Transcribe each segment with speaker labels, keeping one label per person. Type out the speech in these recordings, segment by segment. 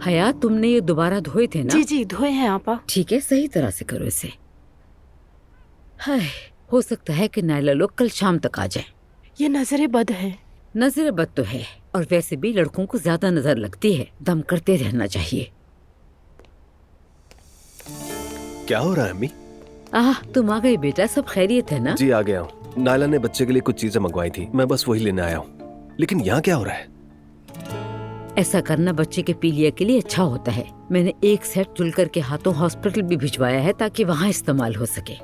Speaker 1: हया, तुमने ये दोबारा धोए थे ना?
Speaker 2: जी जी धोए हैं आपा।
Speaker 1: ठीक है, सही तरह से करो इसे। हाय, हो सकता है कि नायला लोग कल शाम तक आ जाए।
Speaker 2: ये नजरे बद है।
Speaker 1: नजर बद तो है, और वैसे भी लड़कों को ज्यादा नजर लगती है। दम करते रहना चाहिए।
Speaker 3: क्या हो रहा है अम्मी?
Speaker 1: तुम आ गए बेटा, सब खैरियत है ना?
Speaker 3: जी आ गया हूँ। नायला ने बच्चे के लिए कुछ चीजें मंगवाई थी, मैं बस वही लेने आया हूँ। लेकिन यहाँ क्या हो रहा है?
Speaker 1: ऐसा करना बच्चे के पीलिया के लिए अच्छा होता है। मैंने एक सेट जुलकर के हाथों हॉस्पिटल भी भिजवाया है ताकि वहाँ इस्तेमाल हो सके।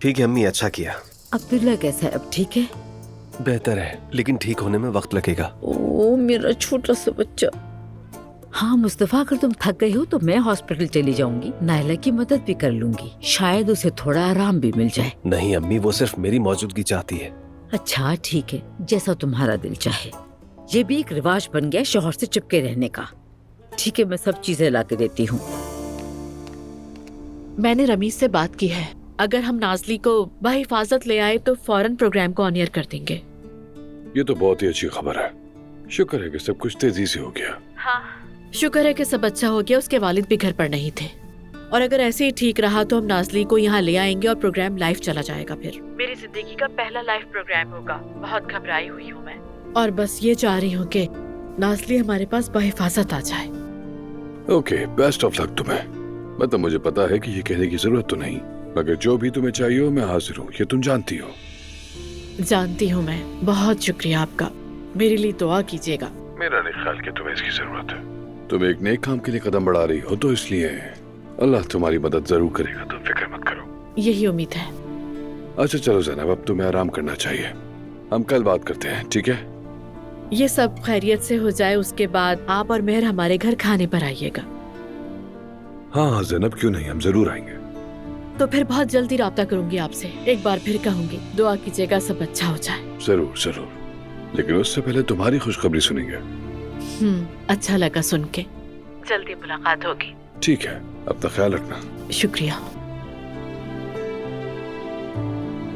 Speaker 3: ठीक है अम्मी, अच्छा किया।
Speaker 1: अब्दुल्ला कैसा है? अब ठीक है?
Speaker 3: बेहतर है, लेकिन ठीक होने में वक्त लगेगा।
Speaker 1: ओ मेरा छोटा सा बच्चा। हाँ मुस्तफा, अगर तुम थक गई हो तो मैं हॉस्पिटल चली जाऊंगी। नायला की मदद भी कर लूंगी, शायद उसे थोड़ा आराम भी मिल जाए।
Speaker 3: नहीं अम्मी, वो सिर्फ मेरी मौजूदगी चाहती है।
Speaker 1: अच्छा ठीक है, जैसा तुम्हारा दिल चाहे। ये भी एक रिवाज बन गया शौहर से चिपके रहने का। ठीक है, मैं सब चीजें ला के देती हूँ।
Speaker 2: मैंने रमीज से बात की है, अगर हम नाजली को बहिफाजत ले आए तो फौरन प्रोग्राम को ऑन एयर कर देंगे।
Speaker 4: ये तो बहुत ही अच्छी खबर है। शुक्र है कि सब कुछ तेजी से हो गया।
Speaker 2: हाँ शुक्र है कि सब अच्छा हो गया। उसके वालिद भी घर पर नहीं थे, और अगर ऐसे ही ठीक रहा तो हम नाजली को यहाँ ले आएंगे और प्रोग्राम लाइव चला जाएगा। फिर मेरी जिंदगी का पहला लाइव प्रोग्राम होगा। बहुत घबराई हुई हूँ मैं, और बस ये चाह रही हूँ कि नाजली हमारे पास बहिफाजत आ जाए।
Speaker 4: ओके, बेस्ट ऑफ लक तुम्हें। मतलब मुझे पता है कि ये कहने की जरूरत तो नहीं, मगर जो भी तुम्हें चाहिए हो मैं हाजिर हूँ, ये तुम जानती हो।
Speaker 2: जानती हूँ मैं। बहुत शुक्रिया आपका। मेरे लिए दुआ कीजिएगा।
Speaker 4: मेरा नहीं ख्याल कि तुम्हें इसकी जरूरत है। तुम एक नेक काम के लिए कदम बढ़ा रही हो, तो इसलिए अल्लाह तुम्हारी मदद जरूर करेगा, तुम फिक्र मत करो।
Speaker 2: यही उम्मीद है।
Speaker 4: अच्छा चलो ज़ैनब, अब तुम्हें आराम करना चाहिए। हम कल बात करते हैं, ठीक है?
Speaker 2: ये सब खैरियत से हो जाए, उसके बाद आप और मेहर हमारे घर खाने पर आइएगा।
Speaker 4: हाँ हाँ ज़ैनब, क्यों नहीं, हम जरूर आएंगे।
Speaker 2: तो फिर बहुत जल्दी राब्ता करूंगी आपसे। एक बार फिर कहूंगी, दुआ कीजिएगा सब अच्छा हो जाए।
Speaker 4: जरूर जरूर, लेकिन उससे पहले तुम्हारी खुशखबरी सुनेंगे।
Speaker 2: अच्छा लगा सुन के। जल्दी मुलाकात होगी।
Speaker 4: ठीक है, अपना ख्याल रखना।
Speaker 2: शुक्रिया।